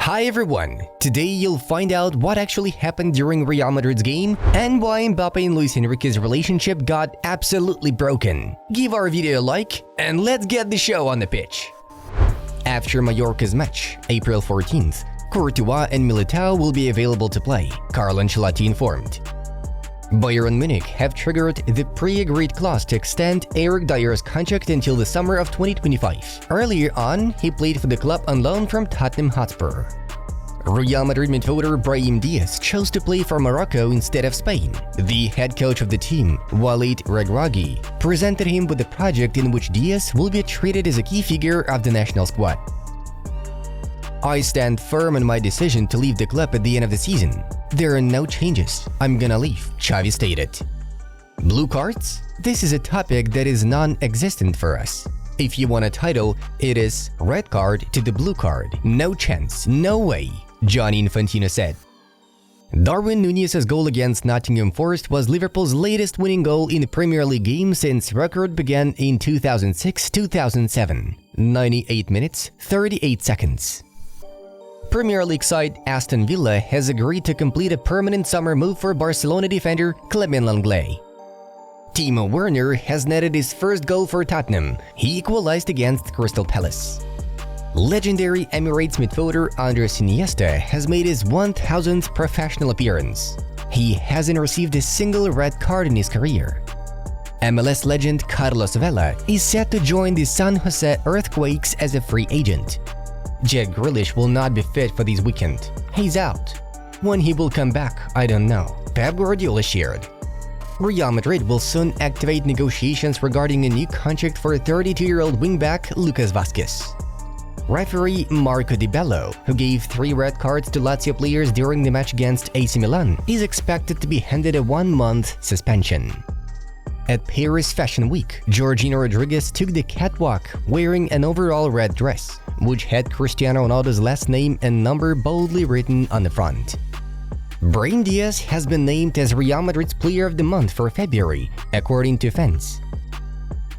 Hi everyone! Today you'll find out what actually happened during Real Madrid's game and why Mbappe and Luis Enrique's relationship got absolutely broken. Give our video a like and let's get the show on the pitch. After Mallorca's match, April 14th, Courtois and Militao will be available to play, Carlo Ancelotti informed. Bayern Munich have triggered the pre-agreed clause to extend Eric Dyer's contract until the summer of 2025. Earlier on, he played for the club on loan from Tottenham Hotspur. Real Madrid midfielder Brahim Diaz chose to play for Morocco instead of Spain. The head coach of the team, Walid Regragui, presented him with a project in which Diaz will be treated as a key figure of the national squad. I stand firm on my decision to leave the club at the end of the season. There are no changes. I'm gonna leave, Xavi stated. Blue cards? This is a topic that is non-existent for us. If you want a title, it is red card to the blue card. No chance, no way, Gianni Infantino said. Darwin Núñez's goal against Nottingham Forest was Liverpool's latest winning goal in a Premier League game since record began in 2006-2007. 98 minutes, 38 seconds. Premier League side Aston Villa has agreed to complete a permanent summer move for Barcelona defender Clement Lenglet. Timo Werner has netted his first goal for Tottenham. He equalized against Crystal Palace. Legendary Emirates midfielder Andres Iniesta has made his 1000th professional appearance. He hasn't received a single red card in his career. MLS legend Carlos Vela is set to join the San Jose Earthquakes as a free agent. Jack Grealish will not be fit for this weekend. He's out. When he will come back, I don't know, Pep Guardiola shared. Real Madrid will soon activate negotiations regarding a new contract for 32-year-old wingback Lucas Vázquez. Referee Marco Di Bello, who gave 3 red cards to Lazio players during the match against AC Milan, is expected to be handed a 1-month suspension. At Paris Fashion Week, Georgina Rodriguez took the catwalk wearing an overall red dress, which had Cristiano Ronaldo's last name and number boldly written on the front. Brahim Diaz has been named as Real Madrid's Player of the Month for February, according to fans.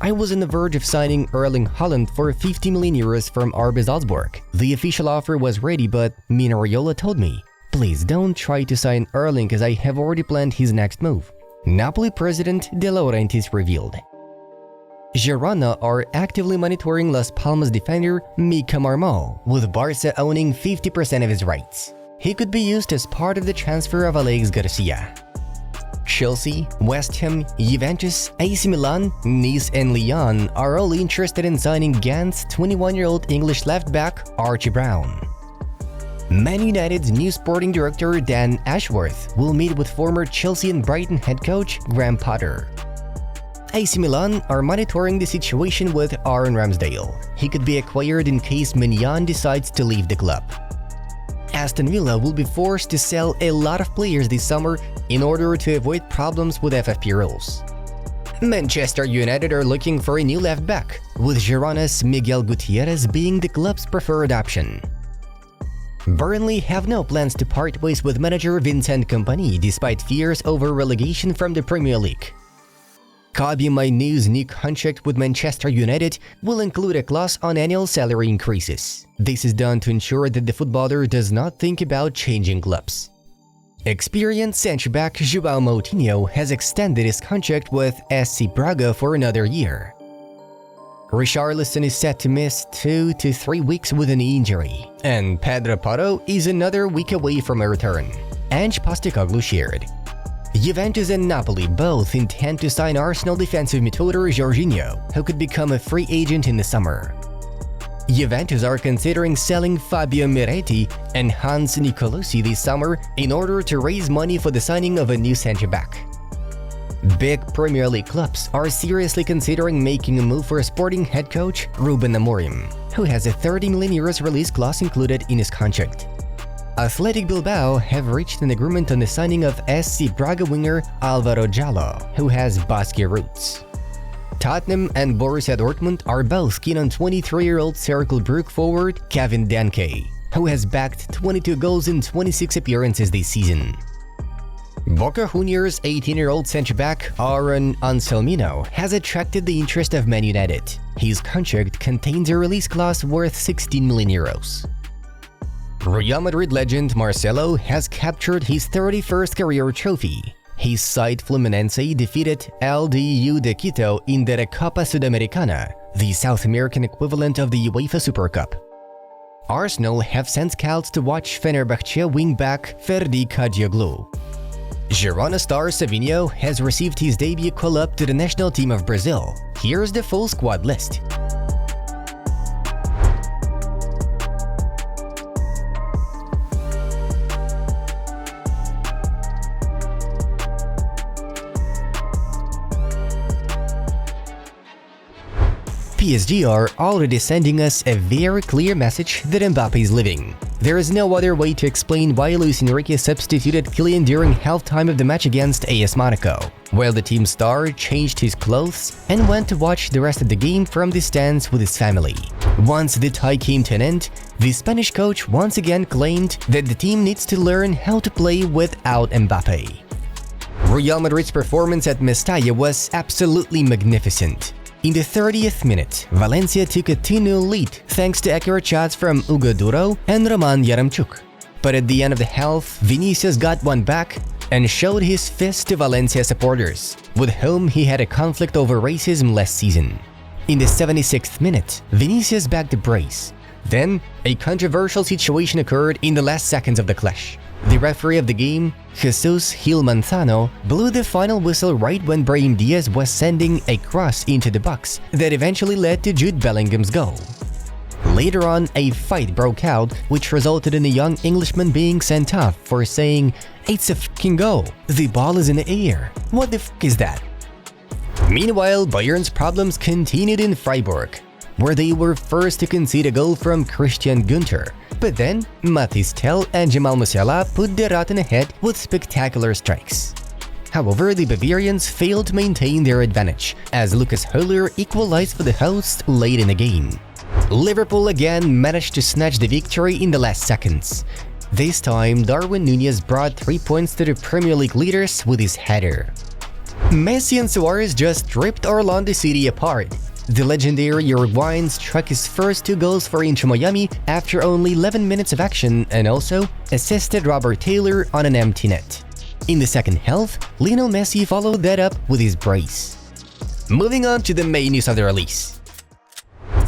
I was on the verge of signing Erling Haaland for 50 million euros from RB Salzburg. The official offer was ready, but Mino Raiola told me, "Please don't try to sign Erling as I have already planned his next move." Napoli president De Laurentiis revealed. Girona are actively monitoring Las Palmas defender Mika Marmol, with Barca owning 50% of his rights. He could be used as part of the transfer of Alex Garcia. Chelsea, West Ham, Juventus, AC Milan, Nice and Lyon are all interested in signing Gant's 21-year-old English left-back Archie Brown. Man United's new sporting director Dan Ashworth will meet with former Chelsea and Brighton head coach Graham Potter. AC Milan are monitoring the situation with Aaron Ramsdale. He could be acquired in case Mignon decides to leave the club. Aston Villa will be forced to sell a lot of players this summer in order to avoid problems with FFP rules. Manchester United are looking for a new left-back, with Girona's Miguel Gutierrez being the club's preferred option. Burnley have no plans to part ways with manager Vincent Kompany despite fears over relegation from the Premier League. Kobbie Mainoo's new contract with Manchester United will include a clause on annual salary increases. This is done to ensure that the footballer does not think about changing clubs. Experienced centre-back João Moutinho has extended his contract with SC Braga for another year. Richarlison is set to miss 2 to 3 weeks with a knee injury, and Pedro Porro is another week away from a return, Ange Postecoglou shared. Juventus and Napoli both intend to sign Arsenal defensive midfielder Jorginho, who could become a free agent in the summer. Juventus are considering selling Fabio Miretti and Hans Nicolosi this summer in order to raise money for the signing of a new centre-back. Big Premier League clubs are seriously considering making a move for Sporting head coach Ruben Amorim, who has a 30 million euros release clause included in his contract. Athletic Bilbao have reached an agreement on the signing of SC Braga winger Álvaro Jallo, who has Basque roots. Tottenham and Borussia Dortmund are both keen on 23-year-old Cercle Brugge forward Kevin Danke, who has backed 22 goals in 26 appearances this season. Boca Juniors' 18-year-old centre-back Aaron Anselmino has attracted the interest of Man United. His contract contains a release clause worth 16 million euros. Real Madrid legend Marcelo has captured his 31st career trophy. His side Fluminense defeated LDU de Quito in the Recopa Sudamericana, the South American equivalent of the UEFA Super Cup. Arsenal have sent scouts to watch Fenerbahce wing-back Ferdi Kadioglu. Girona star Savinho has received his debut call-up to the national team of Brazil. Here's the full squad list. PSG are already sending us a very clear message that Mbappe is leaving. There is no other way to explain why Luis Enrique substituted Kylian during halftime of the match against AS Monaco, while the team star changed his clothes and went to watch the rest of the game from the stands with his family. Once the tie came to an end, the Spanish coach once again claimed that the team needs to learn how to play without Mbappe. Real Madrid's performance at Mestalla was absolutely magnificent. In the 30th minute, Valencia took a 2-0 lead thanks to accurate shots from Hugo Duro and Yaremchuk. But at the end of the half, Vinicius got one back and showed his fist to Valencia supporters, with whom he had a conflict over racism last season. In the 76th minute, Vinicius backed the brace. Then, a controversial situation occurred in the last seconds of the clash. The referee of the game, Jesús Gil Manzano, blew the final whistle right when Brahim Diaz was sending a cross into the box that eventually led to Jude Bellingham's goal. Later on, a fight broke out, which resulted in a young Englishman being sent off for saying, "It's a f***ing goal. The ball is in the air. What the f*** is that?" Meanwhile, Bayern's problems continued in Freiburg, where they were first to concede a goal from Christian Günther. But then, Mathis Tel and Jamal Musiala put the Ratten ahead with spectacular strikes. However, the Bavarians failed to maintain their advantage, as Lucas Höhler equalized for the hosts late in the game. Liverpool again managed to snatch the victory in the last seconds. This time, Darwin Núñez brought 3 points to the Premier League leaders with his header. Messi and Suarez just ripped Orlando City apart. The legendary Uruguayan struck his first 2 goals for Inter Miami after only 11 minutes of action and also assisted Robert Taylor on an empty net. In the second half, Lionel Messi followed that up with his brace. Moving on to the main news of the release.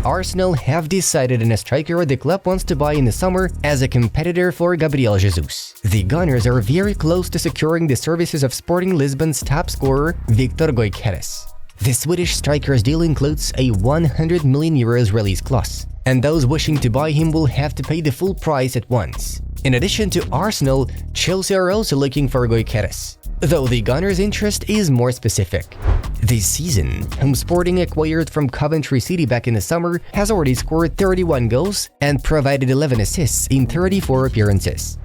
Arsenal have decided on a striker the club wants to buy in the summer as a competitor for Gabriel Jesus. The Gunners are very close to securing the services of Sporting Lisbon's top scorer, Victor Gyökeres. The Swedish striker's deal includes a €100 million release clause, and those wishing to buy him will have to pay the full price at once. In addition to Arsenal, Chelsea are also looking for Gyökeres, though the Gunners' interest is more specific. This season, whom Sporting acquired from Coventry City back in the summer, has already scored 31 goals and provided 11 assists in 34 appearances.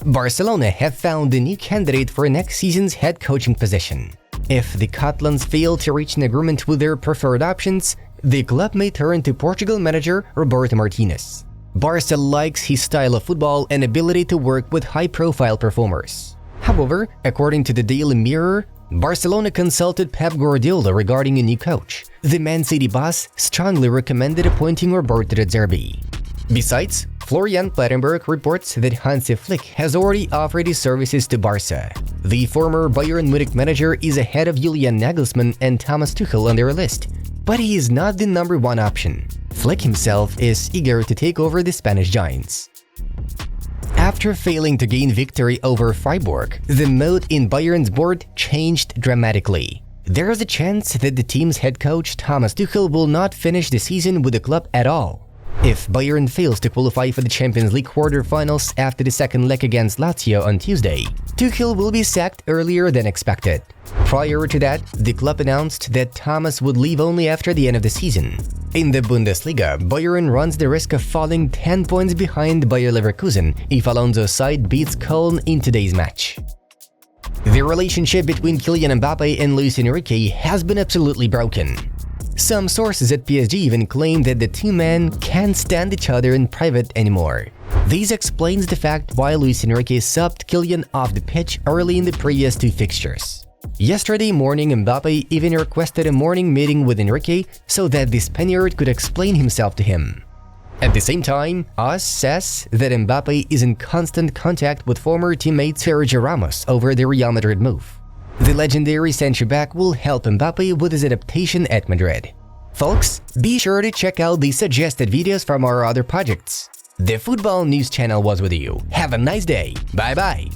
Barcelona have found a new candidate for next season's head coaching position. If the Catalans fail to reach an agreement with their preferred options, the club may turn to Portugal manager Roberto Martinez. Barca likes his style of football and ability to work with high-profile performers. However, according to the Daily Mirror, Barcelona consulted Pep Guardiola regarding a new coach. The Man City boss strongly recommended appointing Roberto De Zerbi. Besides, Florian Plettenberg reports that Hansi Flick has already offered his services to Barca. The former Bayern Munich manager is ahead of Julian Nagelsmann and Thomas Tuchel on their list, but he is not the number one option. Flick himself is eager to take over the Spanish giants. After failing to gain victory over Freiburg, the mood in Bayern's board changed dramatically. There is a chance that the team's head coach Thomas Tuchel will not finish the season with the club at all. If Bayern fails to qualify for the Champions League quarter-finals after the second leg against Lazio on Tuesday, Tuchel will be sacked earlier than expected. Prior to that, the club announced that Thomas would leave only after the end of the season. In the Bundesliga, Bayern runs the risk of falling 10 points behind Bayer Leverkusen if Alonso's side beats Köln in today's match. The relationship between Kylian Mbappe and Luis Enrique has been absolutely broken. Some sources at PSG even claim that the two men can't stand each other in private anymore. This explains the fact why Luis Enrique subbed Kylian off the pitch early in the previous 2 fixtures. Yesterday morning, Mbappe even requested a morning meeting with Enrique so that the Spaniard could explain himself to him. At the same time, AS says that Mbappe is in constant contact with former teammate Sergio Ramos over the Real Madrid move. The legendary centre-back will help Mbappe with his adaptation at Madrid. Folks, be sure to check out the suggested videos from our other projects. The Football News Channel was with you. Have a nice day. Bye-bye.